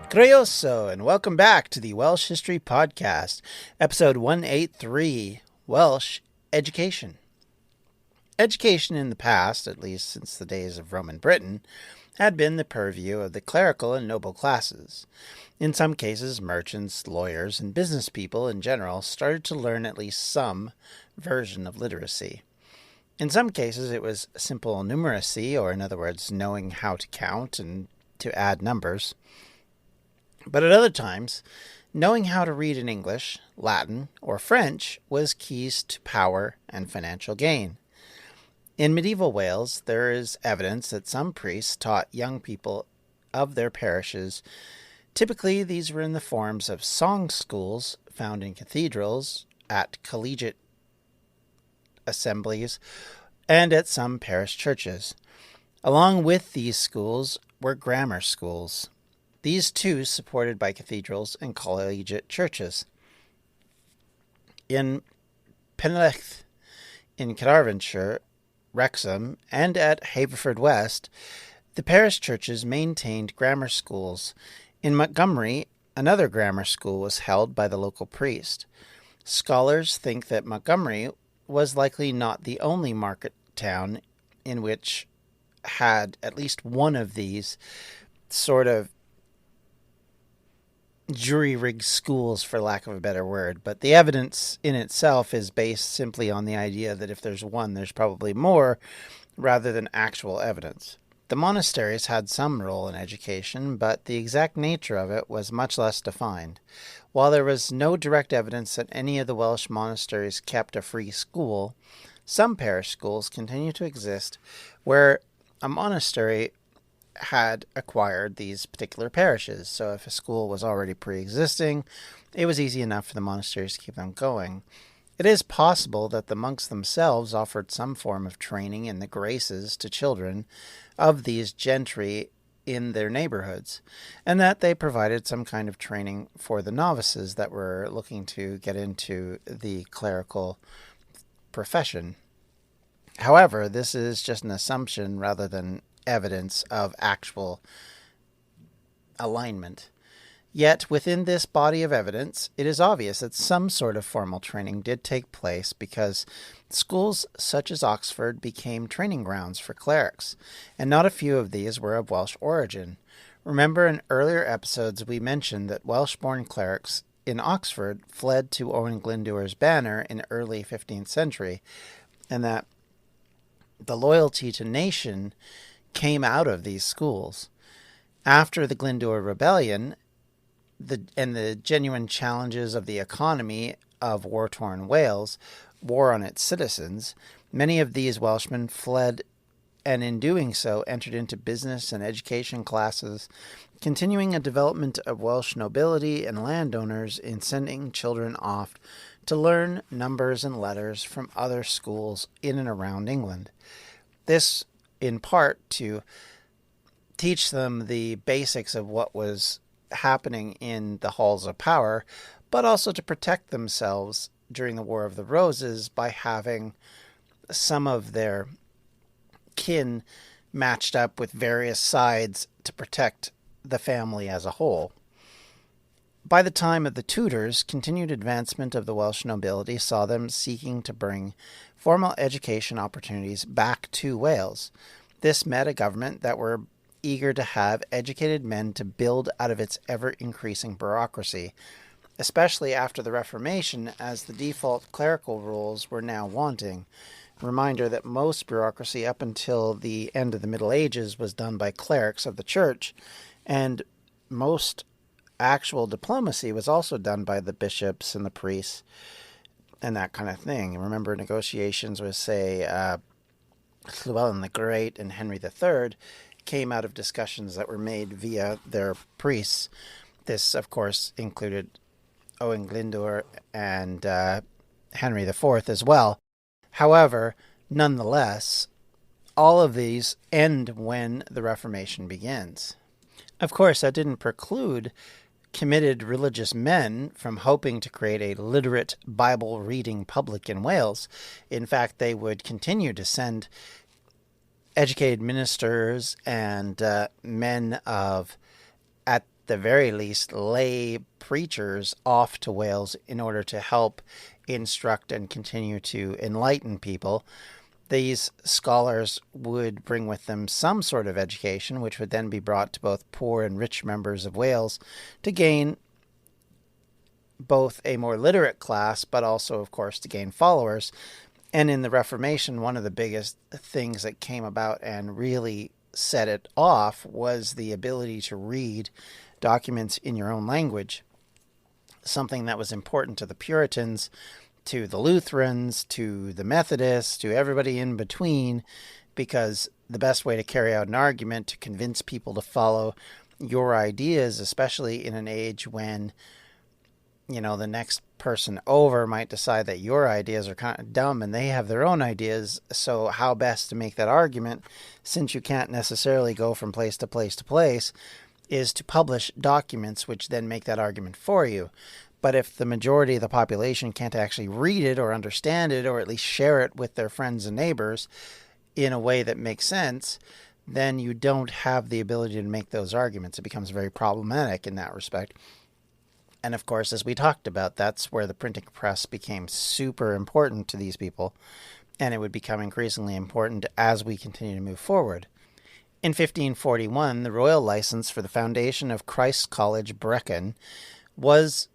Creoso, and welcome back to the Welsh History Podcast, episode 183, Welsh Education. Education in the past, at least since the days of Roman Britain, had been the purview of the clerical and noble classes. In some cases, merchants, lawyers, and business people in general started to learn at least some version of literacy. In some cases, it was simple numeracy, or in other words, knowing how to count and to add numbers. But at other times, knowing how to read in English, Latin, or French was keys to power and financial gain. In medieval Wales, there is evidence that some priests taught young people of their parishes. Typically, these were in the forms of song schools found in cathedrals, at collegiate assemblies, and at some parish churches. Along with these schools were grammar schools. These too supported by cathedrals and collegiate churches. In Penllech, in Carmarthenshire, Wrexham, and at Haverfordwest, the parish churches maintained grammar schools. In Montgomery, another grammar school was held by the local priest. Scholars think that Montgomery was likely not the only market town in which had at least one of these sort of jury-rigged schools, for lack of a better word, but the evidence in itself is based simply on the idea that if there's one, there's probably more, rather than actual evidence. The monasteries had some role in education, but the exact nature of it was much less defined. While there was no direct evidence that any of the Welsh monasteries kept a free school, some parish schools continue to exist where a monastery had acquired these particular parishes. So if a school was already pre-existing, it was easy enough for the monasteries to keep them going. It is possible that the monks themselves offered some form of training in the graces to children of these gentry in their neighborhoods, and that they provided some kind of training for the novices that were looking to get into the clerical profession. However, this is just an assumption rather than evidence of actual alignment. Yet, within this body of evidence, it is obvious that some sort of formal training did take place because schools such as Oxford became training grounds for clerics, and not a few of these were of Welsh origin. Remember, in earlier episodes we mentioned that Welsh-born clerics in Oxford fled to Owen Glyndwr's banner in early 15th century, and that the loyalty to nation came out of these schools. After the Glyndwr Rebellion and the genuine challenges of the economy of war-torn Wales, war on its citizens, many of these Welshmen fled, and in doing so entered into business and education classes, continuing a development of Welsh nobility and landowners in sending children off to learn numbers and letters from other schools in and around England. This in part to teach them the basics of what was happening in the halls of power, but also to protect themselves during the War of the Roses by having some of their kin matched up with various sides to protect the family as a whole. By the time of the Tudors, continued advancement of the Welsh nobility saw them seeking to bring formal education opportunities back to Wales. This met a government that were eager to have educated men to build out of its ever-increasing bureaucracy, especially after the Reformation, as the default clerical rules were now wanting. Reminder that most bureaucracy up until the end of the Middle Ages was done by clerics of the church, and most actual diplomacy was also done by the bishops and the priests and that kind of thing. Remember, negotiations with, say, Llewellyn the Great and Henry III came out of discussions that were made via their priests. This, of course, included Owen Glyndwr and Henry IV as well. However, nonetheless, all of these end when the Reformation begins. Of course, that didn't preclude committed religious men from hoping to create a literate Bible-reading public in Wales. In fact, they would continue to send educated ministers and men of, at the very least, lay preachers off to Wales in order to help instruct and continue to enlighten people. These scholars would bring with them some sort of education, which would then be brought to both poor and rich members of Wales to gain both a more literate class, but also, of course, to gain followers. And in the Reformation, one of the biggest things that came about and really set it off was the ability to read documents in your own language, something that was important to the Puritans, to the Lutherans, to the Methodists, to everybody in between, because the best way to carry out an argument, to convince people to follow your ideas, especially in an age when, the next person over might decide that your ideas are kind of dumb and they have their own ideas. So how best to make that argument, since you can't necessarily go from place to place to place, is to publish documents which then make that argument for you. But if the majority of the population can't actually read it or understand it, or at least share it with their friends and neighbors in a way that makes sense, then you don't have the ability to make those arguments. It becomes very problematic in that respect. And of course, as we talked about, that's where the printing press became super important to these people, and it would become increasingly important as we continue to move forward. In 1541, the royal license for the foundation of Christ's College, Brecon, was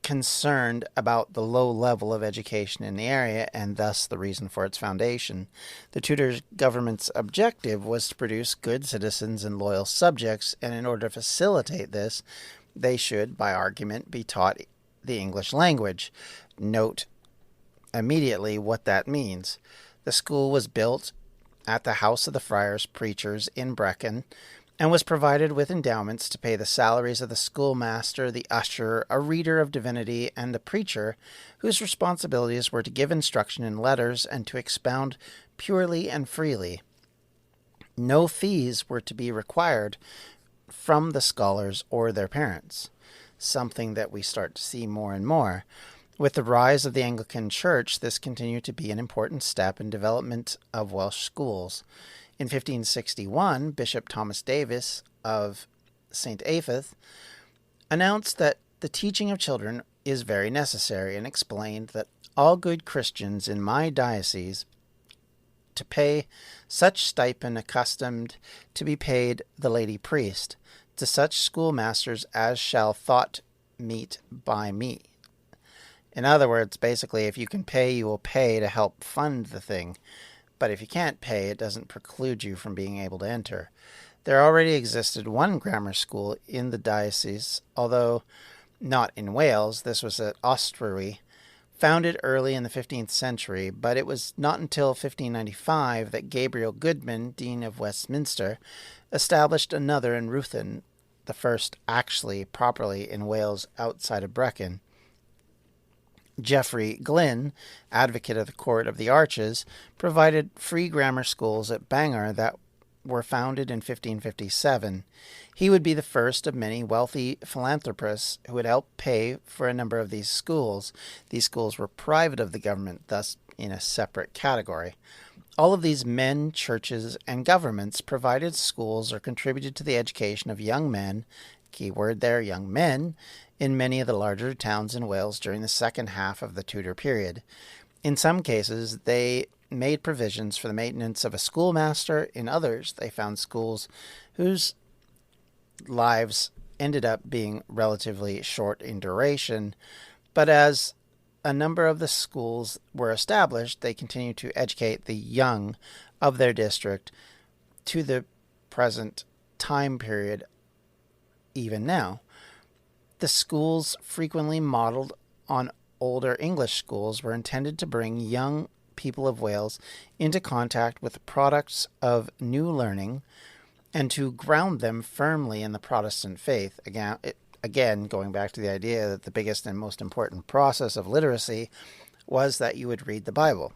concerned about the low level of education in the area, and thus the reason for its foundation. The Tudor government's objective was to produce good citizens and loyal subjects, and in order to facilitate this, they should, by argument, be taught the English language. Note immediately what that means. The school was built at the house of the friars preachers in Brecon, and was provided with endowments to pay the salaries of the schoolmaster, the usher, a reader of divinity, and the preacher, whose responsibilities were to give instruction in letters and to expound purely and freely. No fees were to be required from the scholars or their parents, something that we start to see more and more. With the rise of the Anglican Church, this continued to be an important step in development of Welsh schools. In 1561, Bishop Thomas Davis of St. Apheth announced that the teaching of children is very necessary, and explained that all good Christians in my diocese to pay such stipend accustomed to be paid the lady priest, to such schoolmasters as shall thought meet by me. In other words, basically, if you can pay, you will pay to help fund the thing. But if you can't pay, it doesn't preclude you from being able to enter. There already existed one grammar school in the diocese, although not in Wales. This was at Ostrowy, founded early in the 15th century, but it was not until 1595 that Gabriel Goodman, Dean of Westminster, established another in Ruthin, the first actually properly in Wales outside of Brecon. Geoffrey Glynn, advocate of the Court of the Arches, provided free grammar schools at Bangor that were founded in 1557. He would be the first of many wealthy philanthropists who would help pay for a number of these schools. These schools were private of the government, thus in a separate category. All of these men, churches, and governments provided schools or contributed to the education of young men, key word there, young men, in many of the larger towns in Wales during the second half of the Tudor period. In some cases, they made provisions for the maintenance of a schoolmaster. In others, they found schools whose lives ended up being relatively short in duration. But as a number of the schools were established, they continued to educate the young of their district to the present time period, even now. The schools, frequently modeled on older English schools, were intended to bring young people of Wales into contact with the products of new learning and to ground them firmly in the Protestant faith. Again, going back to the idea that the biggest and most important process of literacy was that you would read the Bible.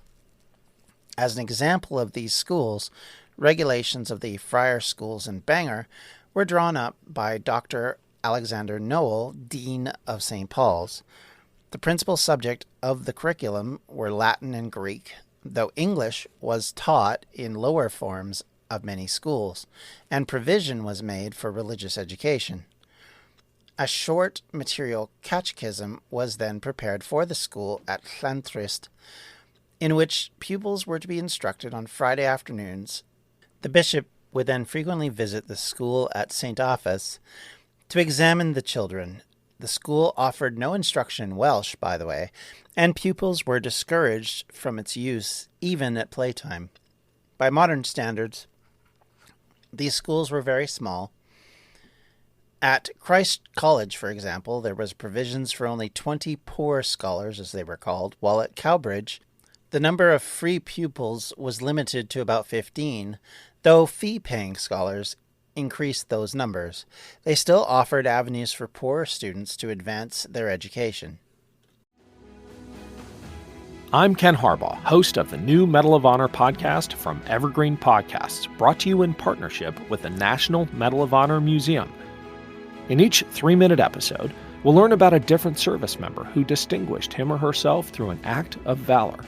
As an example of these schools, regulations of the friar schools in Bangor were drawn up by Dr. Alexander Noel, Dean of St. Paul's. The principal subject of the curriculum were Latin and Greek, though English was taught in lower forms of many schools, and provision was made for religious education. A short material catechism was then prepared for the school at Llantrist, in which pupils were to be instructed on Friday afternoons. The bishop would then frequently visit the school at St. Offa's to examine the children. The school offered no instruction in Welsh, by the way, and pupils were discouraged from its use even at playtime. By modern standards, these schools were very small. At Christ College, for example, there was provisions for only 20 poor scholars, as they were called, while at Cowbridge, the number of free pupils was limited to about 15, though fee-paying scholars increased those numbers. They still offered avenues for poorer students to advance their education. I'm Ken Harbaugh, host of the new Medal of Honor podcast from Evergreen Podcasts, brought to you in partnership with the National Medal of Honor Museum. In each 3-minute episode, we'll learn about a different service member who distinguished him or herself through an act of valor.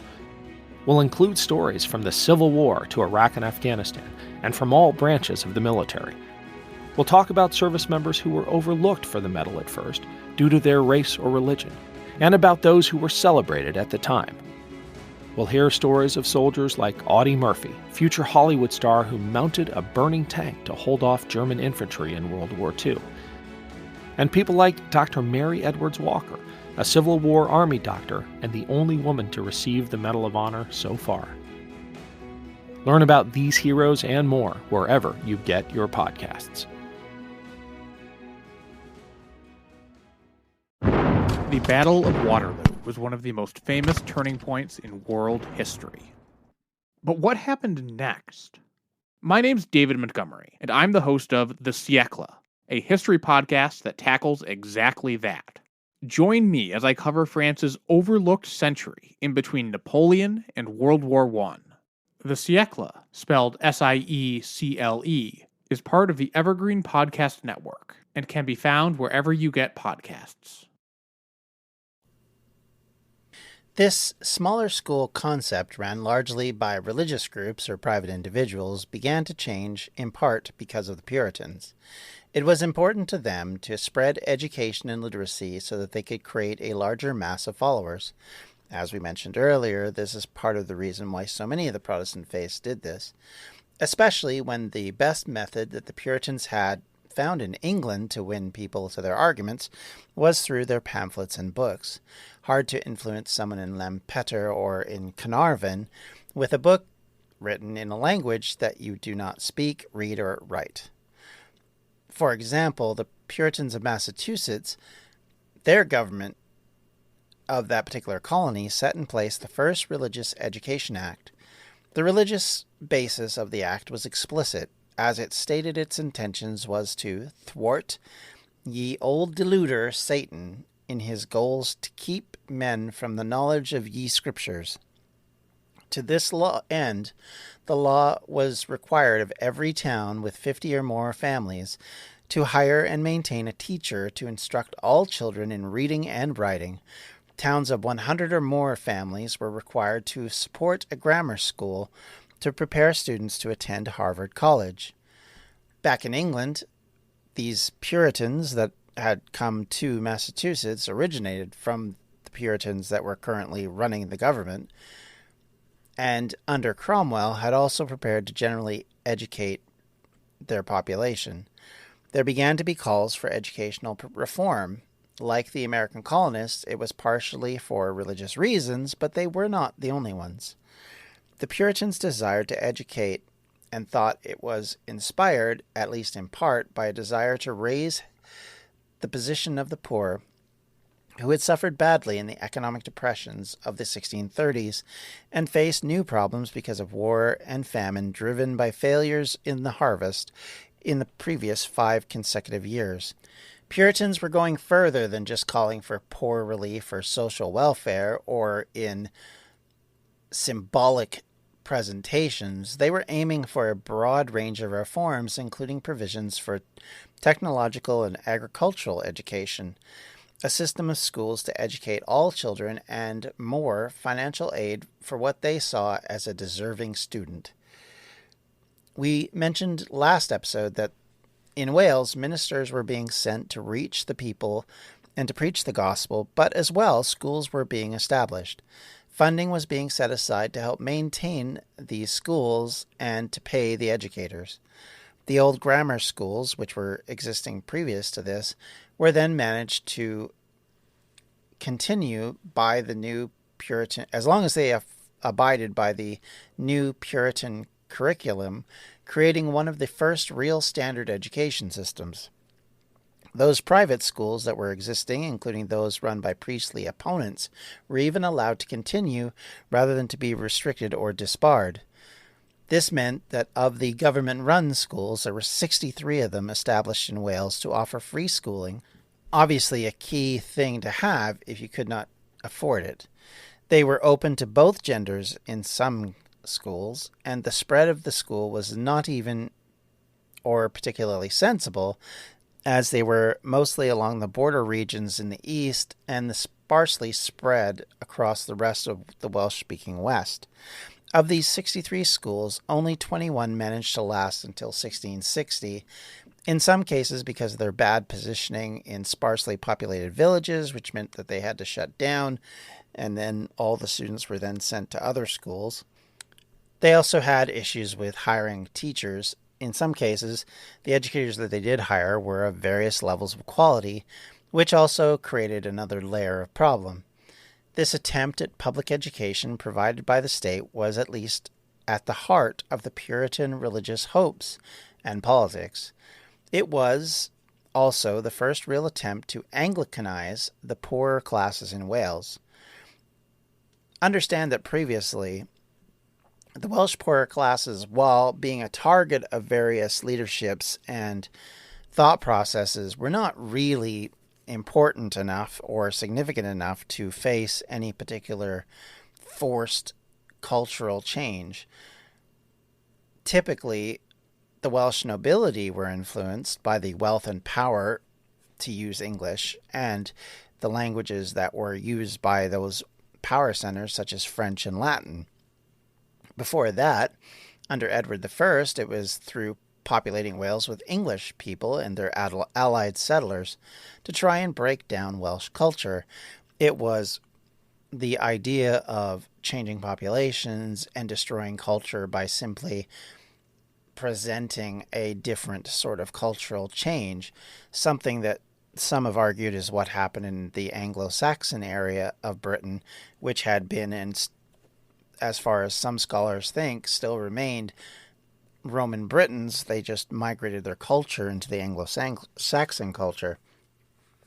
We'll include stories from the Civil War to Iraq and Afghanistan, and from all branches of the military. We'll talk about service members who were overlooked for the medal at first due to their race or religion, and about those who were celebrated at the time. We'll hear stories of soldiers like Audie Murphy, future Hollywood star who mounted a burning tank to hold off German infantry in World War II. And people like Dr. Mary Edwards Walker, a Civil War Army doctor and the only woman to receive the Medal of Honor so far. Learn about these heroes and more wherever you get your podcasts. The Battle of Waterloo was one of the most famous turning points in world history. But what happened next? My name's David Montgomery, and I'm the host of The Siècle, a history podcast that tackles exactly that. Join me as I cover France's overlooked century in between Napoleon and World War I. The Siècle, spelled S-I-E-C-L-E, is part of the Evergreen Podcast Network and can be found wherever you get podcasts. This smaller school concept, ran largely by religious groups or private individuals, began to change in part because of the Puritans. It was important to them to spread education and literacy so that they could create a larger mass of followers. As we mentioned earlier, this is part of the reason why so many of the Protestant faiths did this, especially when the best method that the Puritans had found in England to win people to their arguments was through their pamphlets and books. Hard to influence someone in Lampeter or in Carnarvon with a book written in a language that you do not speak, read, or write. For example, the Puritans of Massachusetts, their government of that particular colony set in place the first Religious Education Act. The religious basis of the act was explicit, as it stated its intentions was to thwart ye old deluder Satan in his goals to keep men from the knowledge of ye scriptures. To this end, the law was required of every town with 50 or more families to hire and maintain a teacher to instruct all children in reading and writing. Towns of 100 or more families were required to support a grammar school to prepare students to attend Harvard College. Back in England, these Puritans that had come to Massachusetts originated from the Puritans that were currently running the government, and under Cromwell had also prepared to generally educate their population. There began to be calls for educational reform. Like the American colonists, it was partially for religious reasons, but they were not the only ones. The Puritans desired to educate and thought it was inspired, at least in part, by a desire to raise the position of the poor who had suffered badly in the economic depressions of the 1630s and faced new problems because of war and famine driven by failures in the harvest in the previous 5 consecutive years. Puritans were going further than just calling for poor relief or social welfare or in symbolic presentations. They were aiming for a broad range of reforms, including provisions for technological and agricultural education, a system of schools to educate all children, and more financial aid for what they saw as a deserving student. We mentioned last episode that In Wales, ministers were being sent to reach the people and to preach the gospel, but as well, schools were being established. Funding was being set aside to help maintain these schools and to pay the educators. The old grammar schools, which were existing previous to this, were then managed to continue by the new Puritan, as long as they abided by the new Puritan curriculum, creating one of the first real standard education systems. Those private schools that were existing, including those run by priestly opponents, were even allowed to continue rather than to be restricted or disbarred. This meant that of the government-run schools, there were 63 of them established in Wales to offer free schooling, obviously a key thing to have if you could not afford it. They were open to both genders in some schools, and the spread of the school was not even or particularly sensible, as they were mostly along the border regions in the east and sparsely spread across the rest of the Welsh-speaking west. Of these 63 schools, only 21 managed to last until 1660, in some cases because of their bad positioning in sparsely populated villages, which meant that they had to shut down, and then all the students were then sent to other schools. They also had issues with hiring teachers. In some cases, the educators that they did hire were of various levels of quality, which also created another layer of problem. This attempt at public education provided by the state was at least at the heart of the Puritan religious hopes and politics. It was also the first real attempt to Anglicanize the poorer classes in Wales. Understand that previously, the Welsh poorer classes, while being a target of various leaderships and thought processes, were not really important enough or significant enough to face any particular forced cultural change. Typically, the Welsh nobility were influenced by the wealth and power to use English and the languages that were used by those power centers, such as French and Latin. Before that, under Edward I, it was through populating Wales with English people and their allied settlers to try and break down Welsh culture. It was the idea of changing populations and destroying culture by simply presenting a different sort of cultural change, something that some have argued is what happened in the Anglo-Saxon area of Britain, which had been, and as far as some scholars think, still remained Roman Britons. They just migrated their culture into the Anglo-Saxon culture.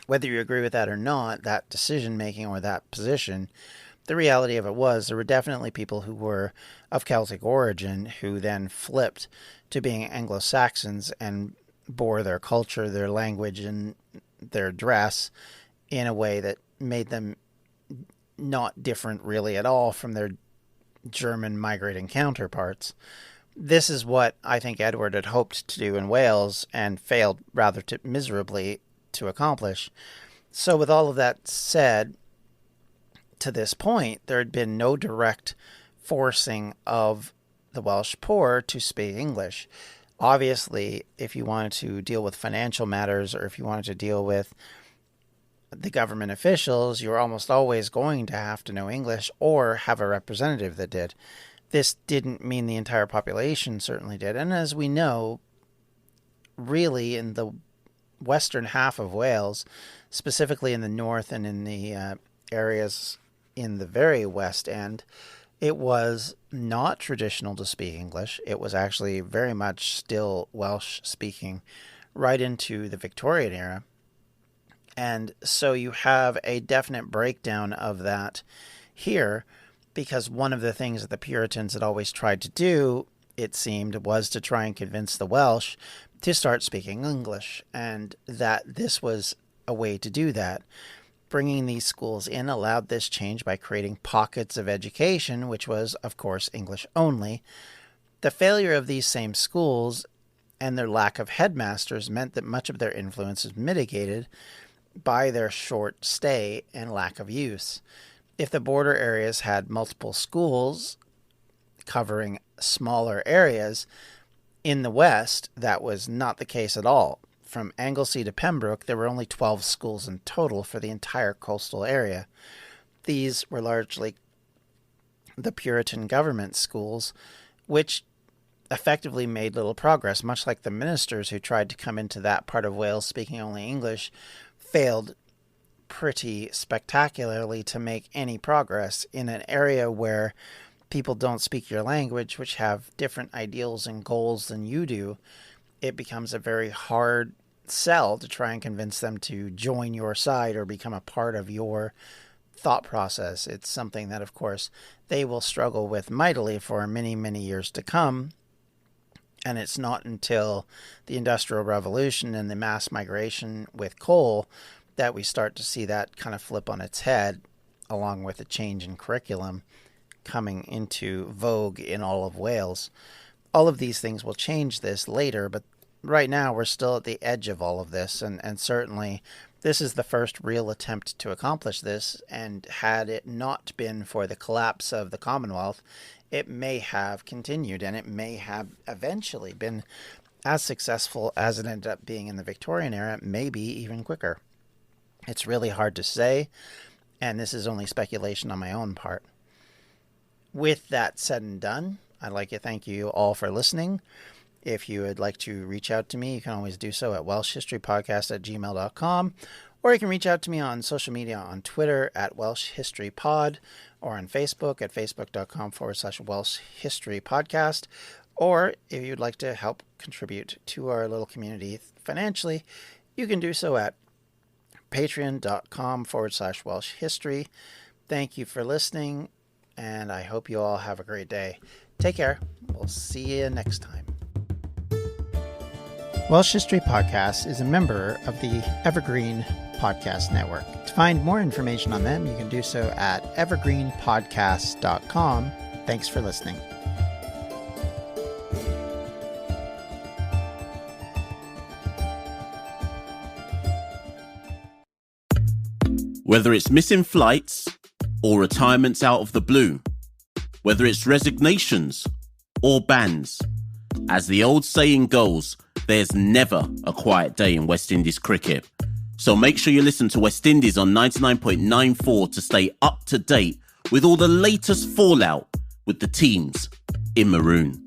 Whether you agree with that or not, that decision-making or that position, the reality of it was there were definitely people who were of Celtic origin who then flipped to being Anglo-Saxons and bore their culture, their language, and their dress in a way that made them not different really at all from their German migrating counterparts. This is what I think Edward had hoped to do in Wales and failed rather miserably to accomplish. So with all of that said, to this point, there had been no direct forcing of the Welsh poor to speak English. Obviously, if you wanted to deal with financial matters or if you wanted to deal with the government officials, you were almost always going to have to know English or have a representative that did. This didn't mean the entire population certainly did. And as we know, really in the western half of Wales, specifically in the north and in the areas in the very west end, it was not traditional to speak English. It was actually very much still Welsh speaking right into the Victorian era. And so you have a definite breakdown of that here, because one of the things that the Puritans had always tried to do, it seemed, was to try and convince the Welsh to start speaking English, and that this was a way to do that. Bringing these schools in allowed this change by creating pockets of education, which was, of course, English only. The failure of these same schools and their lack of headmasters meant that much of their influence was mitigated by their short stay and lack of use. If the border areas had multiple schools covering smaller areas, In the West, that was not the case at all. From Anglesey to Pembroke, there were only 12 schools in total for the entire coastal area. These were largely the Puritan government schools, which effectively made little progress, much like the ministers who tried to come into that part of Wales speaking only English failed pretty spectacularly to make any progress in an area where people don't speak your language, which have different ideals and goals than you do. It becomes a very hard sell to try and convince them to join your side or become a part of your thought process. It's something that, of course, they will struggle with mightily for many, many years to come. And it's not until the Industrial Revolution and the mass migration with coal that we start to see that kind of flip on its head, along with a change in curriculum coming into vogue in all of Wales. All of these things will change this later, but right now we're still at the edge of all of this, and certainly this is the first real attempt to accomplish this, and had it not been for the collapse of the Commonwealth, it may have continued, and it may have eventually been as successful as it ended up being in the Victorian era, maybe even quicker. It's really hard to say, and this is only speculation on my own part. With that said and done, I'd like to thank you all for listening. If you would like to reach out to me, you can always do so at welshhistorypodcast@gmail.com, or you can reach out to me on social media on Twitter at welshhistorypod, or on Facebook at facebook.com/welshhistorypodcast. Or if you'd like to help contribute to our little community financially, you can do so at patreon.com/welshhistory. Thank you for listening, and I hope you all have a great day. Take care. We'll see you next time. Welsh History Podcast is a member of the Evergreen Podcast Network. To find more information on them, you can do so at evergreenpodcasts.com. Thanks for listening. Whether it's missing flights or retirements out of the blue, whether it's resignations or bans, as the old saying goes, there's never a quiet day in West Indies cricket. So make sure you listen to West Indies on 99.94 to stay up to date with all the latest fallout with the teams in maroon.